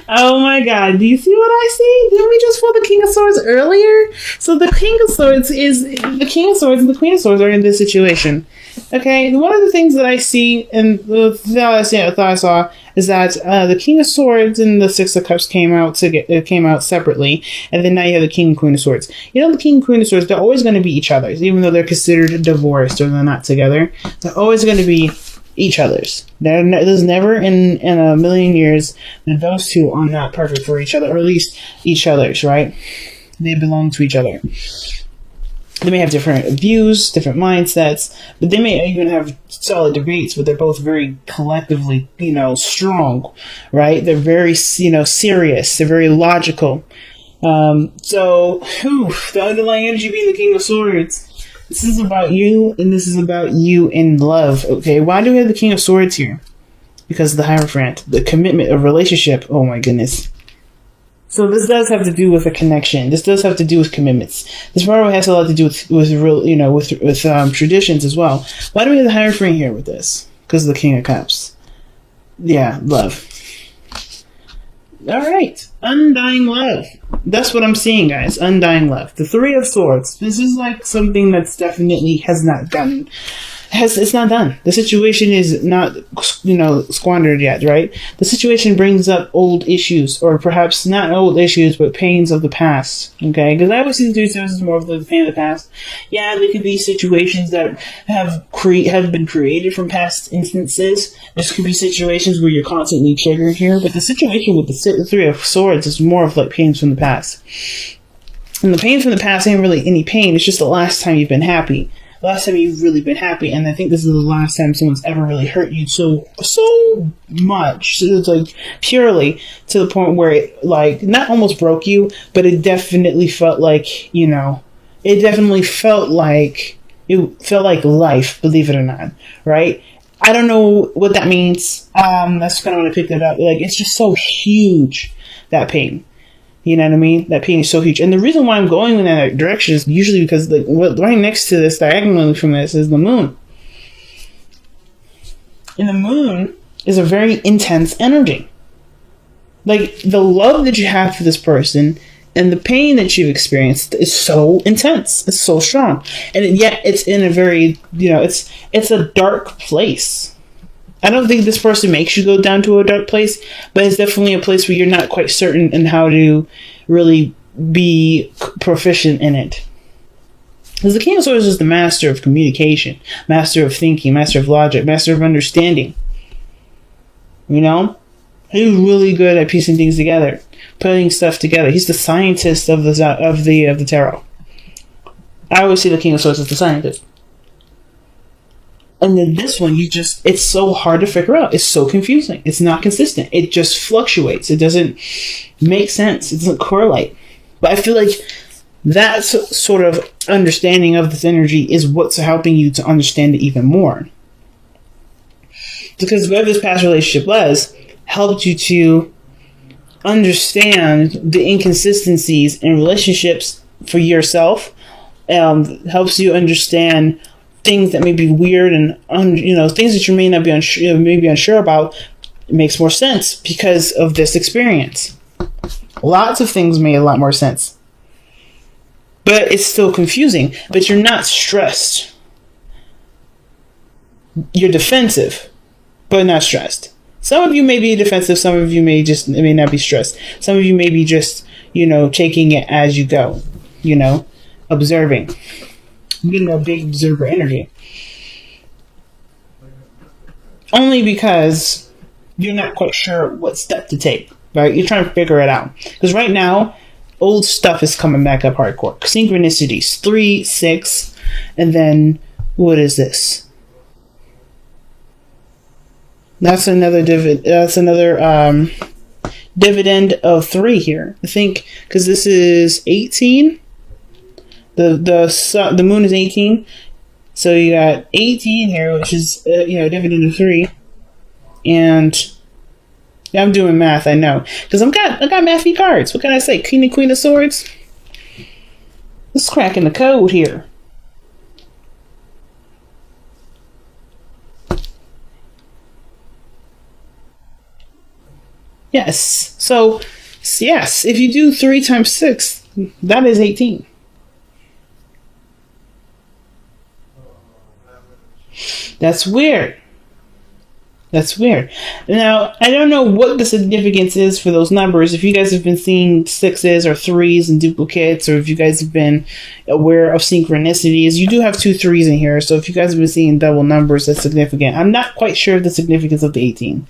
Oh my god, do you see what I see? Didn't we just pull the King of Swords earlier? So the King of Swords is the King of Swords and the Queen of Swords are in this situation. Okay, one of the things that I see and the thought I saw is that the King of Swords and the Six of Cups came out separately, and then now you have the King and Queen of Swords. You know, the King and Queen of Swords, they're always going to be each other's, even though they're considered divorced or they're not together. They're always going to be each other's. There's never in a million years that those two are not perfect for each other, or at least each other's, right? They belong to each other. They may have different views, different mindsets, but they may even have solid debates, but they're both very collectively, strong, right? They're very, serious. They're very logical. The underlying energy being the King of Swords. This is about you, and this is about you in love, okay? Why do we have the King of Swords here? Because of the Hierophant, the commitment of relationship. Oh my goodness. So this does have to do with a connection. This does have to do with commitments. This probably has a lot to do with traditions as well. Why do we have the Hierophant here with this? Because of the King of Cups. Yeah, love. All right, undying love. That's what I'm seeing, guys. Undying love. The Three of Swords. This is like something that's definitely has not done. It's not done. The situation is not, squandered yet, right? The situation brings up old issues, or perhaps not old issues, but pains of the past. Okay, because I always see the Three of Swords more of the pain of the past. Yeah, there could be situations that have been created from past instances. There could be situations where you're constantly triggered here, but the situation with the Three of Swords is more of like pains from the past. And the pains from the past ain't really any pain. It's just the last time you've been happy. Last time you've really been happy, and I think this is the last time someone's ever really hurt you so much. So it's like purely to the point where it like not almost broke you, but it definitely felt like it felt like life. Believe it or not, right? I don't know what that means. That's kind of when I picked it up. Like it's just so huge, that pain. You know what I mean? That pain is so huge. And the reason why I'm going in that direction is usually because right next to this, diagonally from this, is the moon. And the moon is a very intense energy. Like, the love that you have for this person and the pain that you've experienced is so intense. It's so strong. And yet, it's in a very, it's a dark place. I don't think this person makes you go down to a dark place, but it's definitely a place where you're not quite certain in how to really be proficient in it. Because the King of Swords is the master of communication, master of thinking, master of logic, master of understanding. He's really good at piecing things together, putting stuff together. He's the scientist of the tarot. I always see the King of Swords as the scientist. And then this one, it's so hard to figure out. It's so confusing. It's not consistent. It just fluctuates. It doesn't make sense. It doesn't correlate. But I feel like that sort of understanding of this energy is what's helping you to understand it even more. Because whatever this past relationship was, helped you to understand the inconsistencies in relationships for yourself. Helps you understand things that may be weird and things that you may not be unsure about. It makes more sense because of this experience. Lots of things made a lot more sense, but it's still confusing. But you're not stressed. You're defensive, but not stressed. Some of you may be defensive. Some of you may not be stressed. Some of you may be just taking it as you go. Observing. I'm getting a big observer energy. Only because you're not quite sure what step to take, right? You're trying to figure it out. Because right now, old stuff is coming back up hardcore. Synchronicities, 3, 6, and then what is this? That's another dividend of 3 here. I think because this is 18. The moon is 18, so you got 18 here, which is dividend of 3, and yeah, I'm doing math. I know because I got mathy cards. What can I say? King and Queen of Swords. Let's crack in the code here. Yes. So, yes, if you do 3 times 6, that is 18. That's weird. That's weird. Now, I don't know what the significance is for those numbers. If you guys have been seeing 6s or 3s and duplicates, or if you guys have been aware of synchronicities, you do have 2 3s in here. So if you guys have been seeing double numbers, that's significant. I'm not quite sure of the significance of the 18.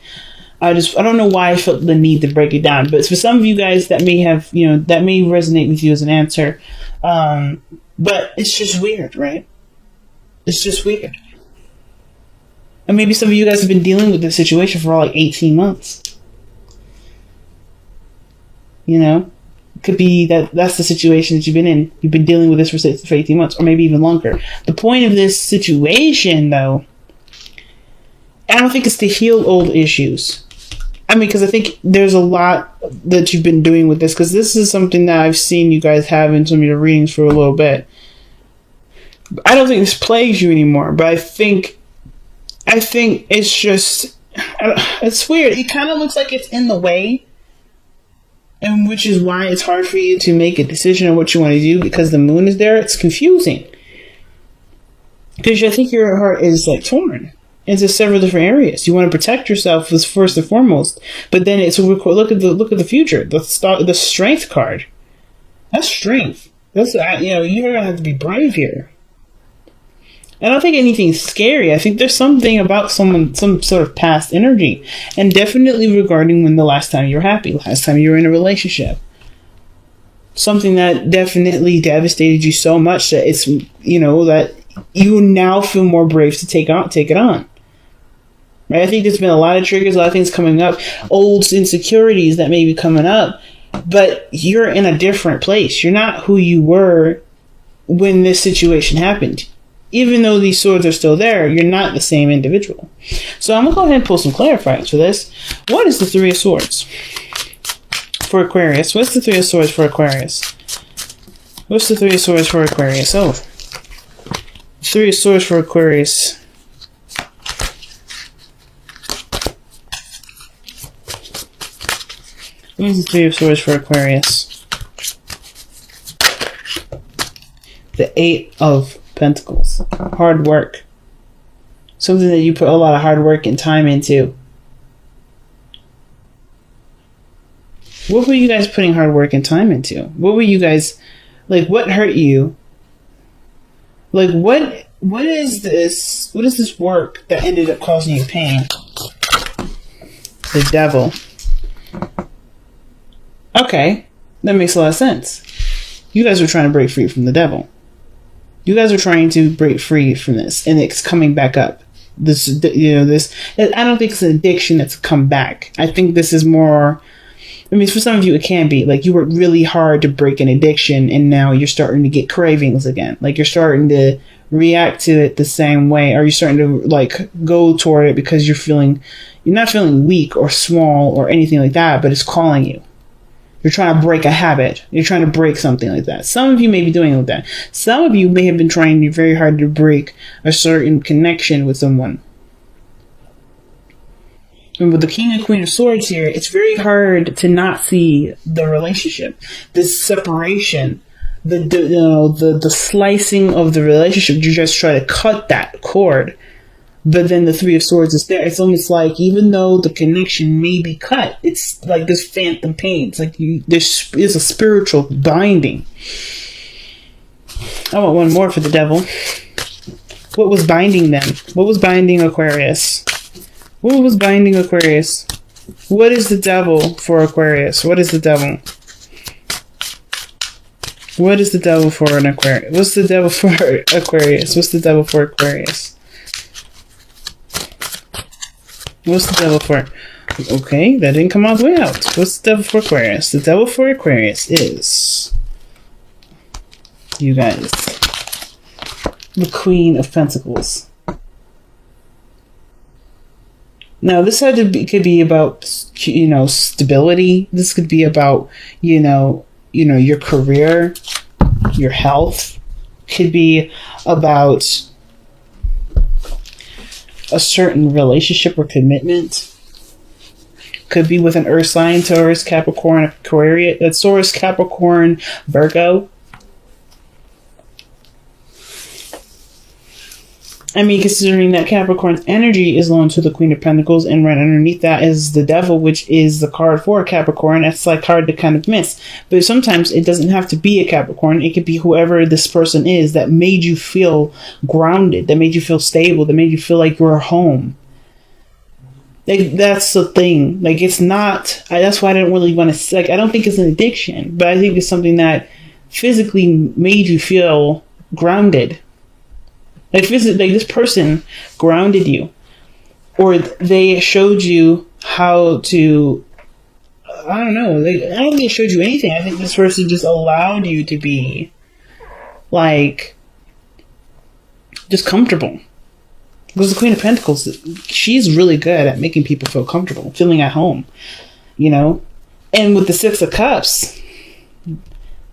I don't know why I felt the need to break it down. But for some of you guys, that may have, that may resonate with you as an answer. But it's just weird, right? It's just weird. And maybe some of you guys have been dealing with this situation for like 18 months. It could be that's the situation that you've been in. You've been dealing with this for 18 months, or maybe even longer. The point of this situation, though, I don't think it's to heal old issues. Because I think there's a lot that you've been doing with this, because this is something that I've seen you guys have in some of your readings for a little bit. I don't think this plagues you anymore, but I think it's just, it's weird. It kind of looks like it's in the way, and which is why it's hard for you to make a decision on what you want to do, because the moon is there. It's confusing. Because I think your heart is like torn into several different areas. You want to protect yourself as first and foremost, but then it's look at the future. The strength card. That's strength. That's you're gonna have to be brave here. I don't think anything's scary. I think there's something about some sort of past energy. And definitely regarding when the last time you were happy, last time you were in a relationship. Something that definitely devastated you so much that it's, that you now feel more brave to take it on. Right? I think there's been a lot of triggers, a lot of things coming up, old insecurities that may be coming up, but you're in a different place. You're not who you were when this situation happened. Even though these swords are still there, you're not the same individual. So I'm going to go ahead and pull some clarifiers for this. What is the 3 of Swords for Aquarius? What's the 3 of Swords for Aquarius? What's the 3 of Swords for Aquarius? Oh, 3 of Swords for Aquarius. What is the 3 of Swords for Aquarius? The 8 of Pentacles. Hard work. Something that you put a lot of hard work and time into. What were you guys putting hard work and time into? What were you guys, what hurt you? What is this work that ended up causing you pain? The Devil. Okay, that makes a lot of sense. You guys were trying to break free from the devil. You guys are trying to break free from this, and it's coming back up. This, I don't think it's an addiction that's come back. I think this is more, for some of you, it can be. You worked really hard to break an addiction, and now you're starting to get cravings again. You're starting to react to it the same way, or you're starting to, go toward it because you're not feeling weak or small or anything like that, but it's calling you. You're trying to break a habit. You're trying to break something like that. Some of you may be doing it with that. Some of you may have been trying very hard to break a certain connection with someone. And with the King and Queen of Swords here, it's very hard to not see the relationship, this separation, the slicing of the relationship. You just try to cut that cord. But then the 3 of Swords is there. It's almost like, even though the connection may be cut, it's like this phantom pain. It's like there's a spiritual binding. I want one more for the Devil. What was binding them? What was binding Aquarius? What was binding Aquarius? What is the Devil for Aquarius? What is the Devil? What is the Devil for an Aquarius? What's the Devil for Aquarius? What's the Devil for Aquarius? What's the Devil for? Okay, that didn't come all the way out. What's the Devil for Aquarius? The Devil for Aquarius is, you guys, the Queen of Pentacles. Now, this could be about, stability. This could be about, your career, your health. Could be about a certain relationship or commitment. Could be with an Earth sign, Taurus, Capricorn, Aquarius, Taurus, Capricorn, Virgo. I mean, considering that Capricorn's energy is loaned to the Queen of Pentacles, and right underneath that is the Devil, which is the card for Capricorn. That's like hard to kind of miss. But sometimes it doesn't have to be a Capricorn. It could be whoever this person is that made you feel grounded, that made you feel stable, that made you feel like you're home. Like, that's the thing. Like, it's not... that's why I didn't really want to... Like, I don't think it's an addiction, but I think it's something that physically made you feel grounded. Like, this person grounded you, or they showed you how to, I don't know, I don't think it showed you anything. I think this person just allowed you to be, like, just comfortable. Because the Queen of Pentacles, she's really good at making people feel comfortable, feeling at home, you know? And with the Six of Cups,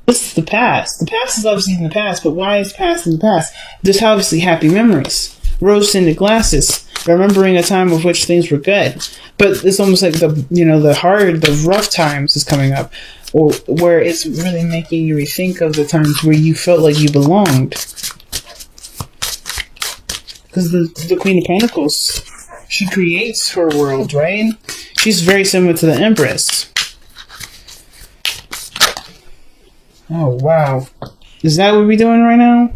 this is the past. The past is obviously in the past, but why is past in the past? There's obviously happy memories. Rose-tinted glasses. Remembering a time of which things were good. But it's almost like the rough times is coming up. Or where it's really making you rethink of the times where you felt like you belonged. Because the Queen of Pentacles, she creates her world, right? She's very similar to the Empress. Oh, wow. Is that what we're doing right now?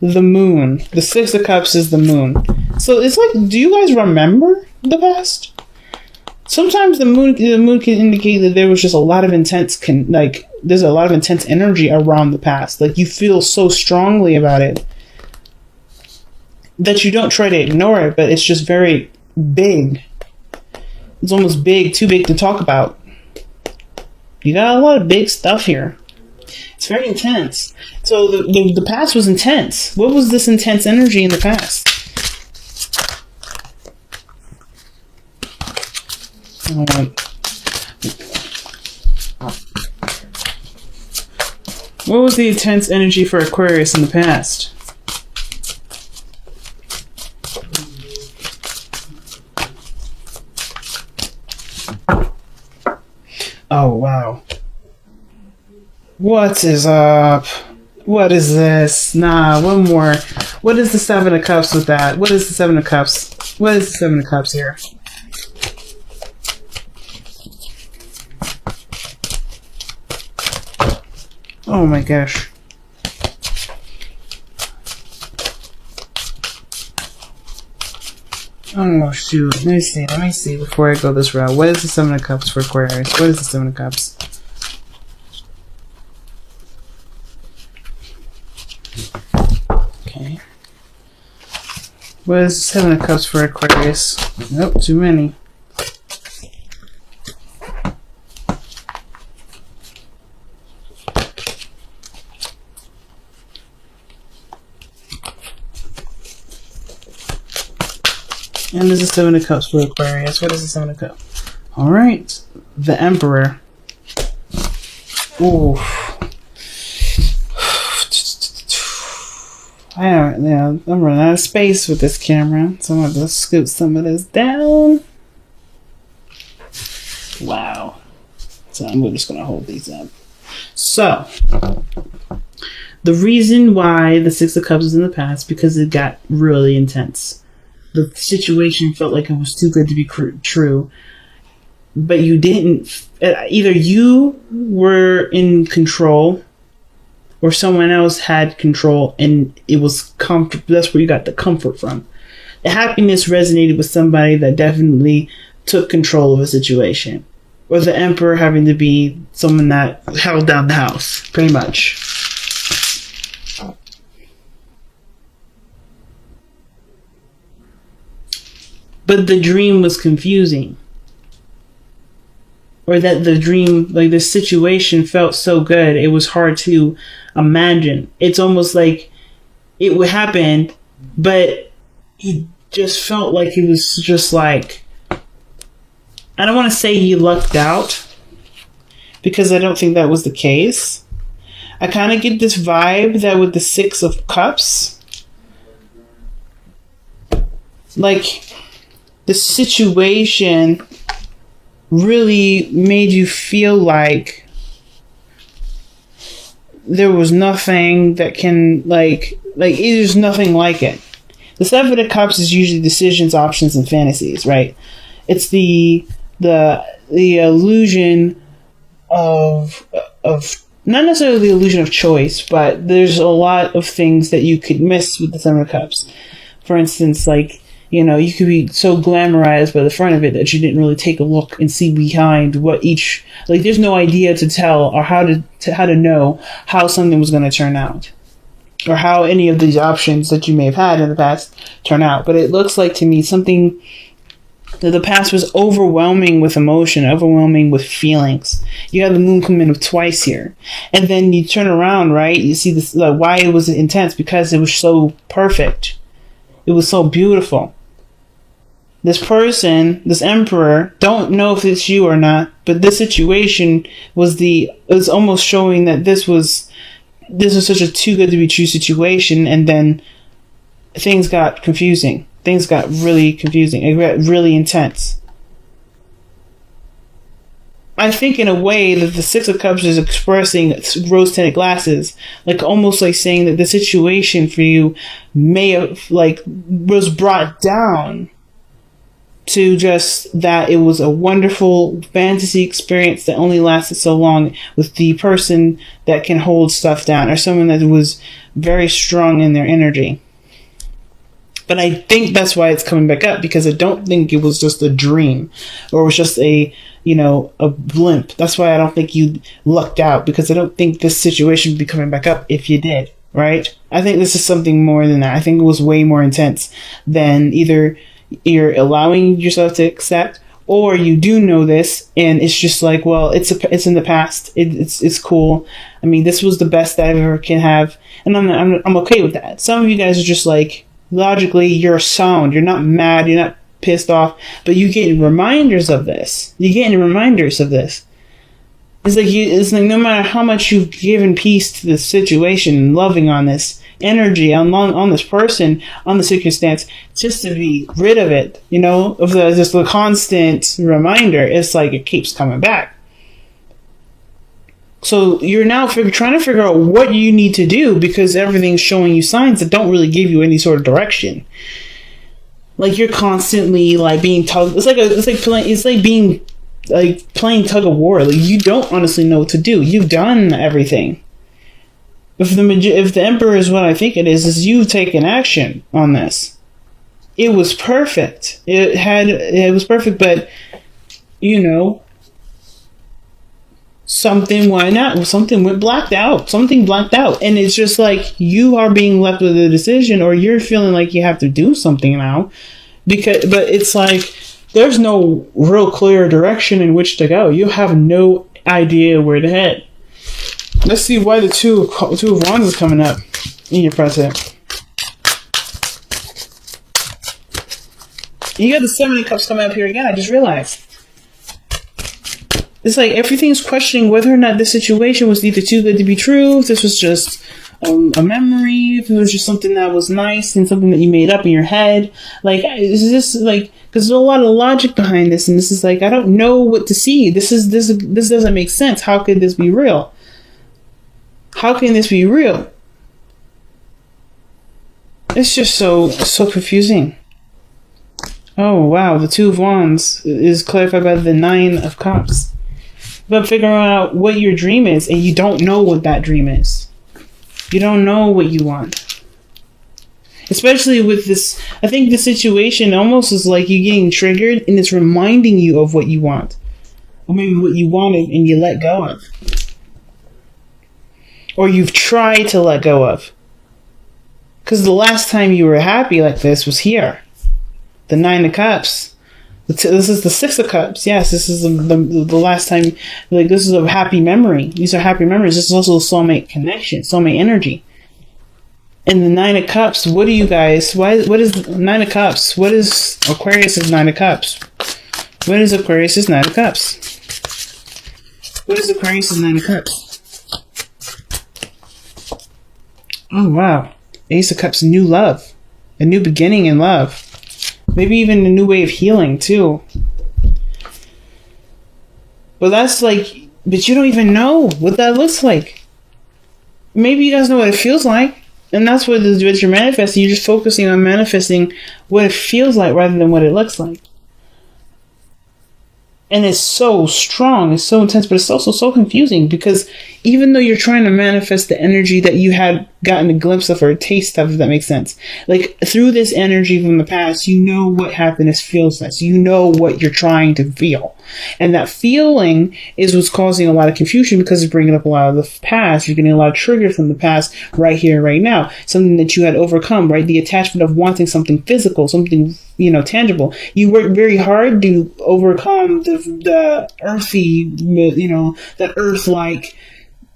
The moon. The Six of Cups is the moon. So it's like, do you guys remember the past? Sometimes the moon can indicate that there was just a lot of there's a lot of intense energy around the past. Like, you feel so strongly about it that you don't try to ignore it, but it's just very big. It's almost big, too big to talk about. You got a lot of big stuff here. It's very intense. So the past was intense. What was this intense energy in the past? What was the intense energy for Aquarius in the past? Oh, wow. What is up? What is this? Nah, one more. What is the Seven of Cups with that? What is the Seven of Cups? What is the Seven of Cups here? Oh my gosh. Oh shoot. Let me see before I go this route. What is the Seven of Cups for Aquarius? What is the Seven of Cups? Okay. What is the Seven of Cups for Aquarius? Nope, too many. And there's a Seven of Cups for Aquarius. What is the Seven of Cups? Alright. The Emperor. Ooh. I'm running out of space with this camera, so I'm going to scoot some of this down. Wow. So I'm just going to hold these up. So, the reason why the Six of Cups is in the past, because it got really intense. The situation felt like it was too good to be true. But you didn't. Either you were in control, or someone else had control, and it was comfort. That's where you got the comfort from. The happiness resonated with somebody that definitely took control of a situation. Or the Emperor having to be someone that held down the house, pretty much. But the dream was confusing. Or that the dream, like the situation felt so good, it was hard to imagine. It's almost like it would happen, but it just felt like it was just like, I don't want to say he lucked out, because I don't think that was the case. I kind of get this vibe that with the Six of Cups, like the situation really made you feel like there was nothing that can there's nothing like it. The Seven of Cups is usually decisions, options, and fantasies, right? It's the illusion of not necessarily the illusion of choice, but there's a lot of things that you could miss with the Seven of Cups. For instance, you could be so glamorized by the front of it that you didn't really take a look and see behind what each, there's no idea to tell or how to know how something was going to turn out, or how any of these options that you may have had in the past turn out. But it looks like to me something that the past was overwhelming with emotion, overwhelming with feelings. You have the moon come in twice here. And then you turn around, right? You see this, why it was intense, because it was so perfect. It was so beautiful. This person, this emperor, don't know if it's you or not, but this situation was almost showing that this was such a too good to be true situation, and then things got confusing. Things got really confusing. It got really intense. I think in a way that the Six of Cups is expressing rose-tinted glasses, almost like saying that the situation for you may have was brought down to just that it was a wonderful fantasy experience that only lasted so long with the person that can hold stuff down, or someone that was very strong in their energy. But I think that's why it's coming back up, because I don't think it was just a dream, or it was just a blimp. That's why I don't think you lucked out, because I don't think this situation would be coming back up if you did, right? I think this is something more than that. I think it was way more intense than either you're allowing yourself to accept, or you do know this and it's just it's in the past. It's cool. I mean, this was the best that I ever can have, and I'm okay with that. Some of you guys are just logically, you're sound. You're not mad. You're not pissed off. But you get reminders of this. It's like no matter how much you've given peace to this situation and loving on this energy, on this person, on the circumstance, just to be rid of it, of just the constant reminder, it's like it keeps coming back. So you're now trying to figure out what you need to do, because everything's showing you signs that don't really give you any sort of direction. You're constantly being tugged. It's like playing tug of war. You don't honestly know what to do. You've done everything. If the Emperor is what I think it is you've taken action on this. It was perfect. It was perfect, but something went blacked out. Something blacked out. And it's just you are being left with a decision, or you're feeling like you have to do something now. But it's there's no real clear direction in which to go. You have no idea where to head. Let's see why the two of Wands is coming up in your present. You got the Seven of Cups coming up here again. I just realized. It's everything's questioning whether or not this situation was either too good to be true, if this was just a memory, if it was just something that was nice and something that you made up in your head. Is this because there's a lot of logic behind this, and this is I don't know what to see. This doesn't make sense. How could this be real? How can this be real? It's just so confusing. Oh wow, the Two of Wands is clarified by the Nine of Cups. But figuring out what your dream is, and you don't know what that dream is. You don't know what you want. Especially with this, I think the situation almost is like you getting triggered, and it's reminding you of what you want. Or maybe what you wanted and you let go of. Or you've tried to let go of. Because the last time you were happy like this was here. The Nine of Cups. This is the Six of Cups. Yes, this is the last time. This is a happy memory. These are happy memories. This is also a soulmate connection, soulmate energy. And the Nine of Cups. What do you guys? What is Nine of Cups? What is Aquarius's Nine of Cups? What is Aquarius's Nine of Cups? What is Aquarius's Nine of Cups? Oh wow, Ace of Cups. New love, a new beginning in love. Maybe even a new way of healing, too. But that's like, but you don't even know what that looks like. Maybe you guys know what it feels like. And that's what you're manifesting. You're just focusing on manifesting what it feels like rather than what it looks like. And it's so strong, it's so intense, but it's also so confusing because even though you're trying to manifest the energy that you had gotten a glimpse of or a taste of, if that makes sense, like through this energy from the past, you know what happiness feels like. So you know what you're trying to feel. And that feeling is what's causing a lot of confusion because it's bringing up a lot of the past. You're getting a lot of triggers from the past right here, right now. Something that you had overcome, right? The attachment of wanting something physical, something, tangible. You worked very hard to overcome the earthy, that earth-like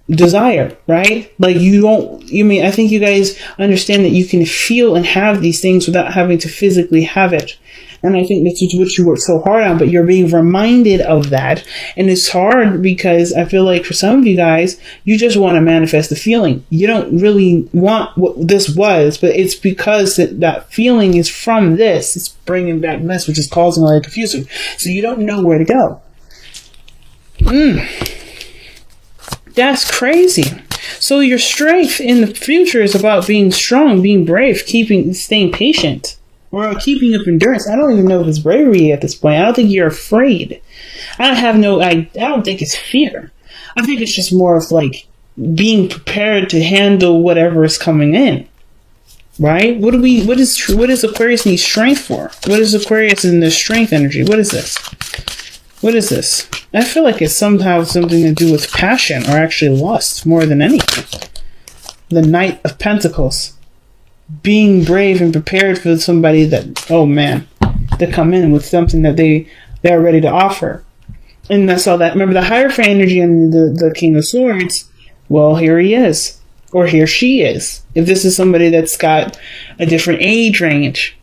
desire, right? Like I think you guys understand that you can feel and have these things without having to physically have it. And I think that's what you work so hard on, but you're being reminded of that. And it's hard because I feel like for some of you guys, you just want to manifest the feeling. You don't really want what this was, but it's because that feeling is from this. It's bringing back this, which is causing a lot of confusion. So you don't know where to go. That's crazy. So your strength in the future is about being strong, being brave, staying patient. Or keeping up endurance. I don't even know if it's bravery at this point. I don't think you're afraid. I don't think it's fear. I think it's just more of like being prepared to handle whatever is coming in. Right? What does Aquarius need strength for? What is Aquarius in the strength energy? What is this? What is this? I feel like it's somehow something to do with passion or actually lust more than anything. The Knight of Pentacles. Being brave and prepared for somebody to come in with something that they're ready to offer. And that's all that. Remember the Hierophant energy and the King of Swords? Well, here he is. Or here she is. If this is somebody that's got a different age range.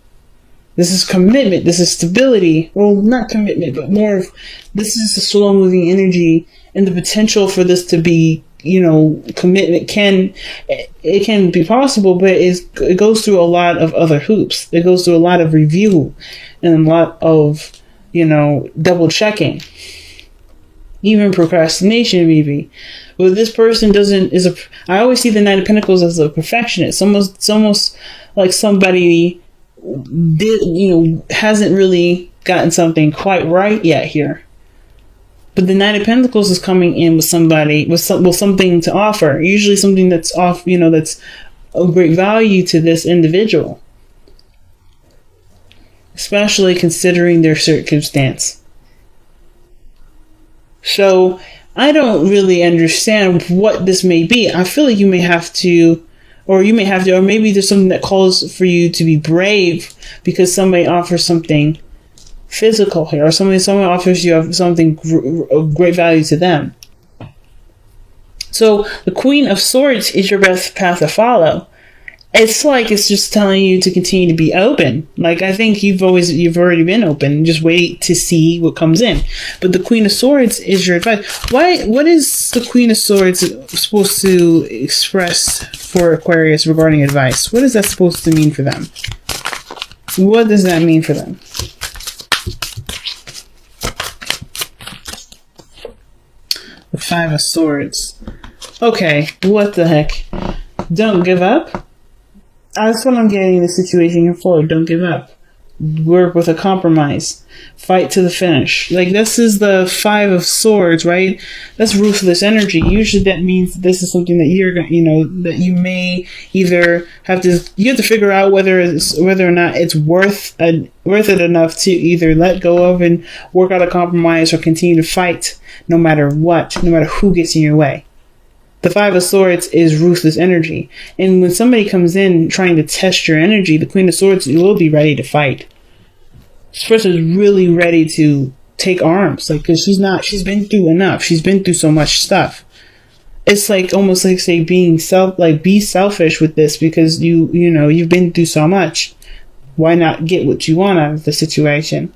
This is commitment. This is stability. Well, not commitment, but more of this is a slow moving energy and the potential for this to be commitment can be possible, but it goes through a lot of other hoops. It goes through a lot of review and a lot of, double checking, even procrastination maybe. But this person I always see the Knight of Pentacles as a perfectionist. It's almost like somebody hasn't really gotten something quite right yet here. But the Knight of Pentacles is coming in with somebody with something to offer. Usually something that's that's of great value to this individual. Especially considering their circumstance. So I don't really understand what this may be. I feel like you may have to, or maybe there's something that calls for you to be brave because somebody offers something physical here, or someone offers you something of great value to them. So the Queen of Swords is your best path to follow. It's just telling you to continue to be open. Like I think you've already been open. Just wait to see what comes in. But the Queen of Swords is your advice. What is the Queen of Swords supposed to express for Aquarius regarding advice? What is that supposed to mean for them? What does that mean for them? The Five of Swords. Okay, what the heck? Don't give up? That's what I'm getting in the situation you're for. Don't give up. Work with a compromise. Fight to the finish. Like, this is the Five of Swords, right? That's ruthless energy. Usually that means this is something that you're going that you may either have to figure out whether or not it's worth it enough to either let go of and work out a compromise or continue to fight no matter what, no matter who gets in your way. The Five of Swords is ruthless energy. And when somebody comes in trying to test your energy, the Queen of Swords will be ready to fight. This person is really ready to take arms. Like, because she's been through enough. She's been through so much stuff. It's like, almost like, say, be selfish with this because you've been through so much. Why not get what you want out of the situation?